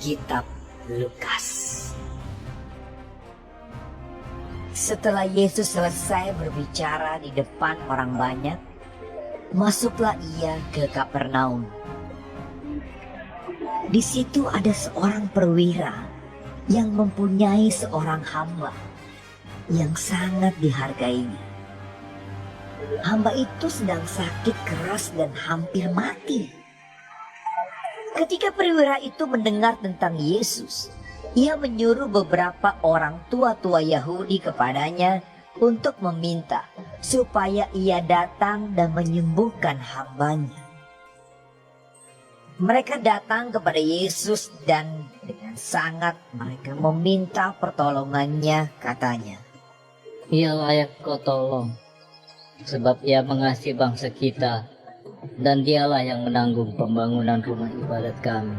kitab Lukas. Setelah Yesus selesai berbicara di depan orang banyak, masuklah ia ke Kapernaum. Di situ ada seorang perwira yang mempunyai seorang hamba yang sangat dihargainya. Hamba itu sedang sakit keras dan hampir mati. Ketika perwira itu mendengar tentang Yesus, ia menyuruh beberapa orang tua-tua Yahudi kepadanya untuk meminta supaya ia datang dan menyembuhkan hambanya. Mereka datang kepada Yesus dan dengan sangat mereka meminta pertolongannya, katanya, Ia layak kau tolong, sebab ia mengasihi bangsa kita, dan dialah yang menanggung pembangunan rumah ibadat kami.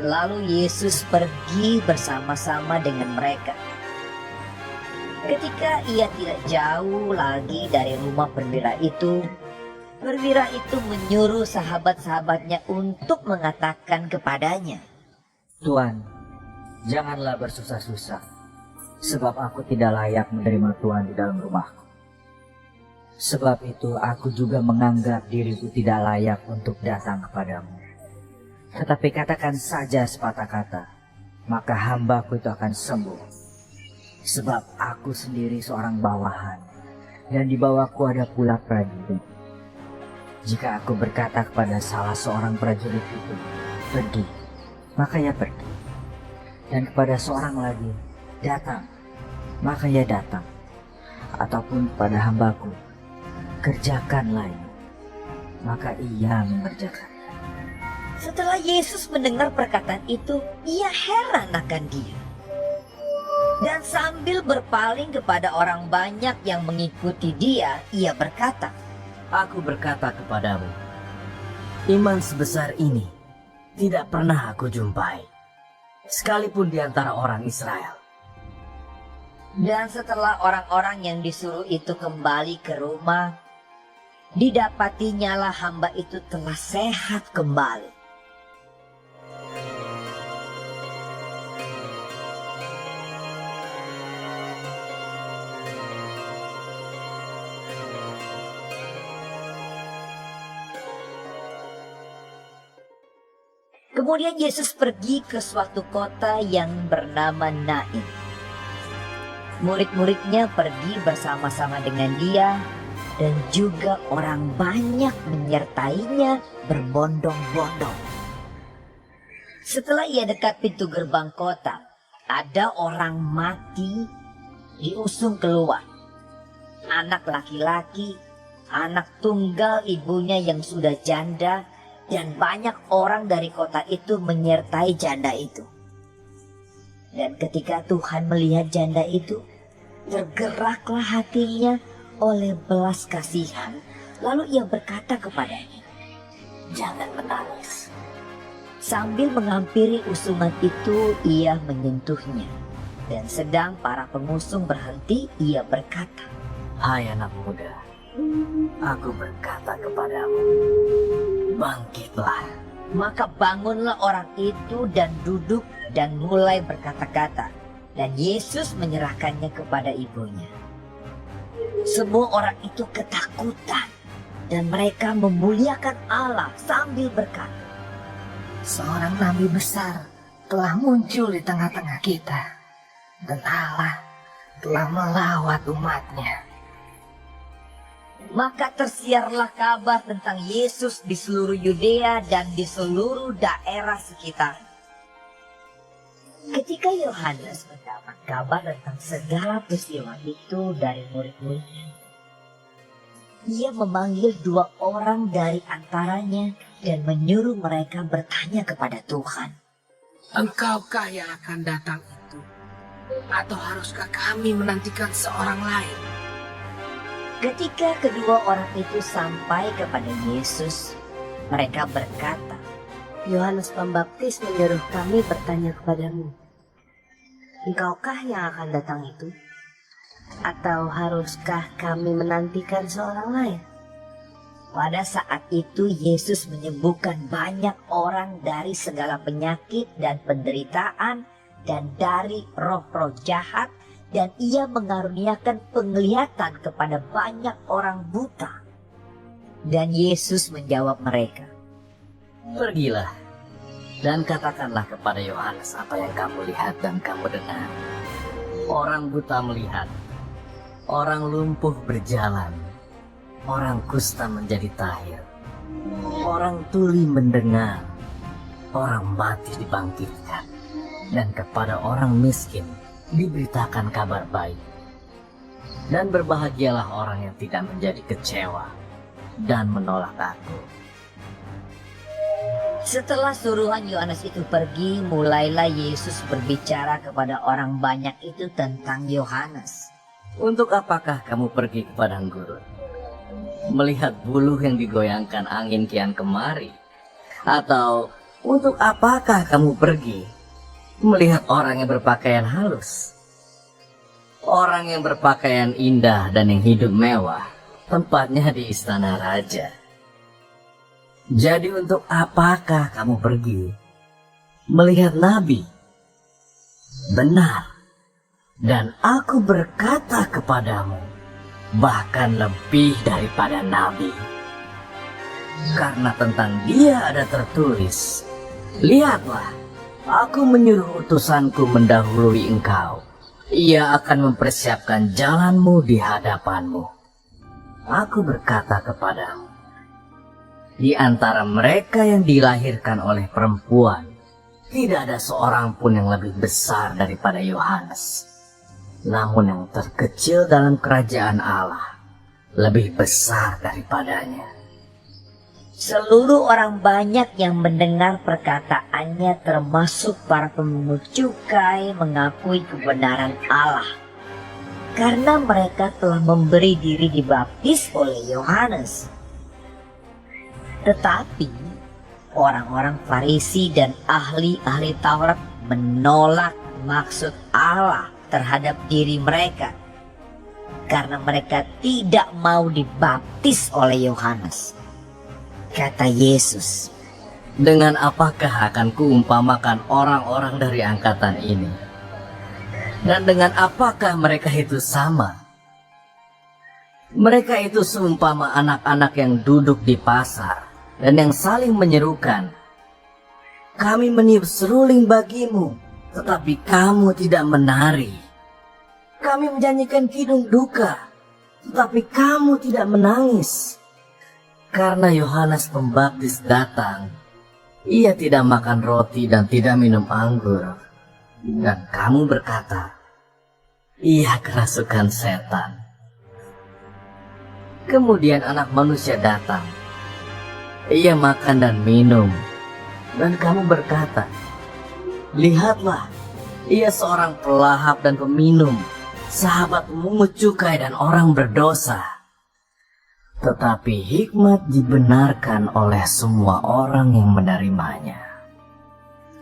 Lalu Yesus pergi bersama-sama dengan mereka. Ketika ia tidak jauh lagi dari rumah perwira itu menyuruh sahabat-sahabatnya untuk mengatakan kepadanya, Tuan, janganlah bersusah-susah, sebab aku tidak layak menerima Tuhan di dalam rumahku. Sebab itu aku juga menganggap diriku tidak layak untuk datang kepadamu. Tetapi katakan saja sepatah kata, maka hambaku itu akan sembuh. Sebab aku sendiri seorang bawahan, dan di bawahku ada pula prajurit. Jika aku berkata kepada salah seorang prajurit itu, pergi, maka ia pergi. Dan kepada seorang lagi, datang, maka ia datang. Ataupun kepada hambaku, kerjakanlah ini, maka ia mengerjakan. setelah Yesus mendengar perkataan itu, ia heran akan dia. Dan sambil berpaling kepada orang banyak yang mengikuti dia, ia berkata, Aku berkata kepadamu, iman sebesar ini tidak pernah aku jumpai, sekalipun di antara orang Israel. Dan setelah orang-orang yang disuruh itu kembali ke rumah, didapatinya hamba itu telah sehat kembali. Kemudian Yesus pergi ke suatu kota yang bernama Nain. Murid-muridnya pergi bersama-sama dengan dia, dan juga orang banyak menyertainya berbondong-bondong. Setelah ia dekat pintu gerbang kota, ada orang mati diusung keluar. Anak laki-laki, anak tunggal ibunya yang sudah janda, dan banyak orang dari kota itu menyertai janda itu. Dan ketika Tuhan melihat janda itu, tergeraklah hatinya oleh belas kasihan. Lalu ia berkata kepadanya, jangan menangis. Sambil menghampiri usungan itu, ia menyentuhnya. Dan sedang para pengusung berhenti, ia berkata, Hai anak muda, aku berkata kepadamu, bangkitlah. Maka bangunlah orang itu dan duduk dan mulai berkata-kata. Dan Yesus menyerahkannya kepada ibunya. Semua orang itu ketakutan, dan mereka memuliakan Allah sambil berkata, Seorang nabi besar telah muncul di tengah-tengah kita, dan Allah telah melawat umatnya. Maka tersiarlah kabar tentang Yesus di seluruh Yudea dan di seluruh daerah sekitar. Ketika Yohanes mendapat kabar tentang segala peristiwa itu dari murid-muridnya, ia memanggil 2 orang dari antaranya dan menyuruh mereka bertanya kepada Tuhan. Engkaukah yang akan datang itu? Atau haruskah kami menantikan seorang lain? Ketika kedua orang itu sampai kepada Yesus, mereka berkata, Yohanes Pembaptis menyuruh kami bertanya kepadamu, Engkaukah yang akan datang itu? Atau haruskah kami menantikan seorang lain? Pada saat itu Yesus menyembuhkan banyak orang dari segala penyakit dan penderitaan dan dari roh-roh jahat, dan ia mengaruniakan penglihatan kepada banyak orang buta. Dan Yesus menjawab mereka, Pergilah dan katakanlah kepada Yohanes apa yang kamu lihat dan kamu dengar. Orang buta melihat, orang lumpuh berjalan, orang kusta menjadi tahir, orang tuli mendengar, orang mati dibangkitkan, dan kepada orang miskin diberitakan kabar baik. Dan berbahagialah orang yang tidak menjadi kecewa dan menolak aku. setelah suruhan Yohanes itu pergi, mulailah Yesus berbicara kepada orang banyak itu tentang Yohanes. Untuk apakah kamu pergi ke padang gurun? Melihat buluh yang digoyangkan angin kian kemari? Atau untuk apakah kamu pergi melihat orang yang berpakaian halus? Orang yang berpakaian indah dan yang hidup mewah, tempatnya di istana raja. Jadi untuk apakah kamu pergi melihat nabi? Benar, dan aku berkata kepadamu, bahkan lebih daripada nabi. Karena tentang dia ada tertulis, lihatlah, aku menyuruh utusanku mendahului engkau. Ia akan mempersiapkan jalanmu di hadapanmu. Aku berkata kepadamu, di antara mereka yang dilahirkan oleh perempuan, tidak ada seorang pun yang lebih besar daripada Yohanes. Namun yang terkecil dalam kerajaan Allah lebih besar daripadanya. Seluruh orang banyak yang mendengar perkataannya, termasuk para pemungut cukai, mengakui kebenaran Allah, karena mereka telah memberi diri dibaptis oleh Yohanes. Tetapi orang-orang Farisi dan ahli-ahli Taurat menolak maksud Allah terhadap diri mereka, karena mereka tidak mau dibaptis oleh Yohanes. Kata Yesus, Dengan apakah akan kuumpamakan orang-orang dari angkatan ini? Dan dengan apakah mereka itu sama? Mereka itu seumpama anak-anak yang duduk di pasar dan yang saling menyerukan, kami meniup seruling bagimu, tetapi kamu tidak menari. Kami menyanyikan kidung duka, tetapi kamu tidak menangis. Karena Yohanes Pembaptis datang, ia tidak makan roti dan tidak minum anggur. Dan kamu berkata, ia kerasukan setan. Kemudian anak manusia datang, ia makan dan minum. Dan kamu berkata, lihatlah, ia seorang pelahap dan peminum, sahabat pemungut cukai dan orang berdosa. Tetapi hikmat dibenarkan oleh semua orang yang menerimanya.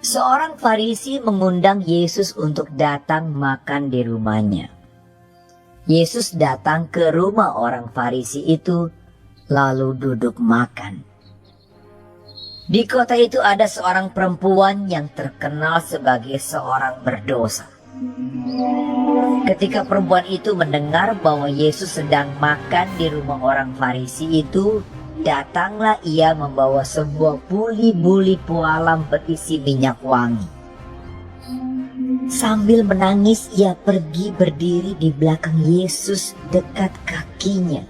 seorang Farisi mengundang Yesus untuk datang makan di rumahnya. Yesus datang ke rumah orang Farisi itu, lalu duduk makan. Di kota itu ada seorang perempuan yang terkenal sebagai seorang berdosa. Ketika perempuan itu mendengar bahwa Yesus sedang makan di rumah orang Farisi itu, datanglah ia membawa sebuah buli-buli pualam berisi minyak wangi. Sambil menangis, ia pergi berdiri di belakang Yesus dekat kakinya,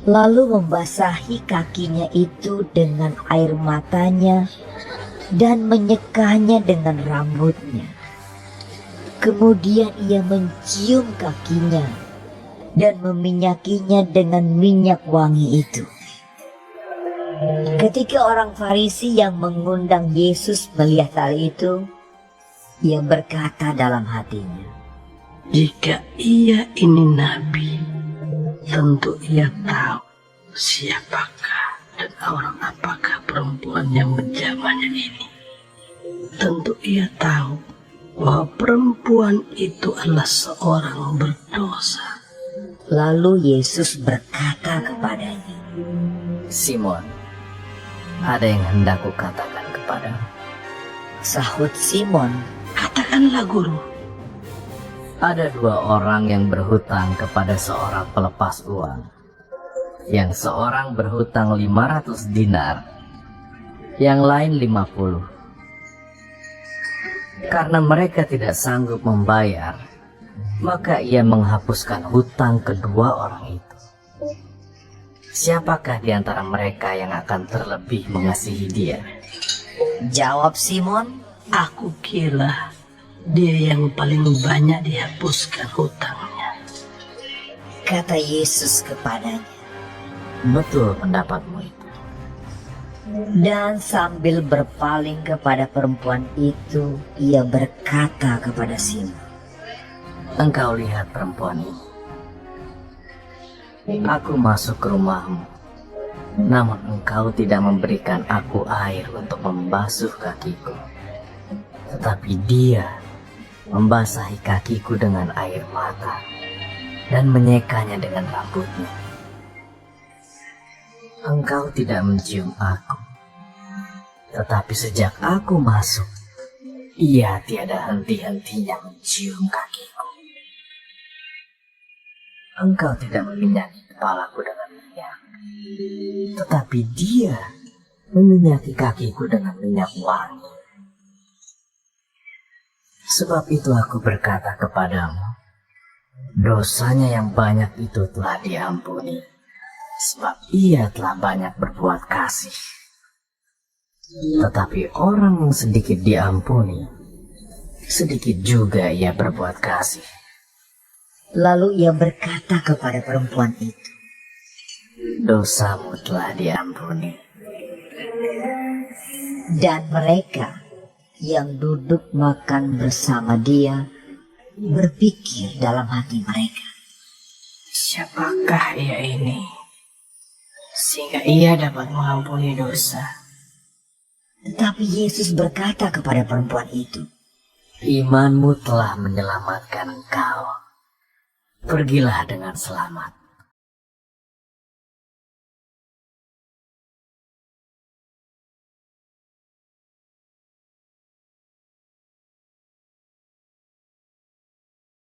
lalu membasahi kakinya itu dengan air matanya dan menyekanya dengan rambutnya. Kemudian ia mencium kakinya dan meminyakinya dengan minyak wangi itu. Ketika orang Farisi yang mengundang Yesus melihat hal itu, ia berkata dalam hatinya, Jika ia ini nabi, tentu ia tahu siapakah dan orang apakah perempuan yang menjamahnya ini. Tentu ia tahu bahwa perempuan itu adalah seorang berdosa. Lalu Yesus berkata kepadanya, Simon, ada yang hendak kukatakan kepadamu. Sahut Simon, Katakanlah guru. Ada dua orang yang berhutang kepada seorang pelepas uang. Yang seorang berhutang 500 dinar, yang lain 50. Karena mereka tidak sanggup membayar, maka ia menghapuskan hutang kedua orang itu. Siapakah di antara mereka yang akan terlebih mengasihi dia? jawab Simon, Aku kira dia yang paling banyak dihapuskan hutangnya. kata Yesus kepadanya. Betul pendapatmu itu. Dan sambil berpaling kepada perempuan itu, ia berkata kepada Simon, Engkau lihat perempuan ini. Aku masuk ke rumahmu, namun engkau tidak memberikan aku air untuk membasuh kakiku. Tetapi dia membasahi kakiku dengan air mata dan menyekanya dengan rambutnya. Engkau tidak mencium aku, tetapi sejak aku masuk, ia tiada henti-hentinya mencium kakiku. Engkau tidak meminyaki kepalaku dengan minyak, tetapi dia meminyaki kakiku dengan minyak wangi. Sebab itu aku berkata kepadamu, dosanya yang banyak itu telah diampuni, sebab ia telah banyak berbuat kasih. Tetapi orang yang sedikit diampuni, sedikit juga ia berbuat kasih. lalu ia berkata kepada perempuan itu, Dosamu telah diampuni. dan mereka yang duduk makan bersama dia berpikir dalam hati mereka, Siapakah ia ini? Sehingga ia dapat mengampuni dosa. tetapi Yesus berkata kepada perempuan itu, Imanmu telah menyelamatkan engkau. Pergilah dengan selamat.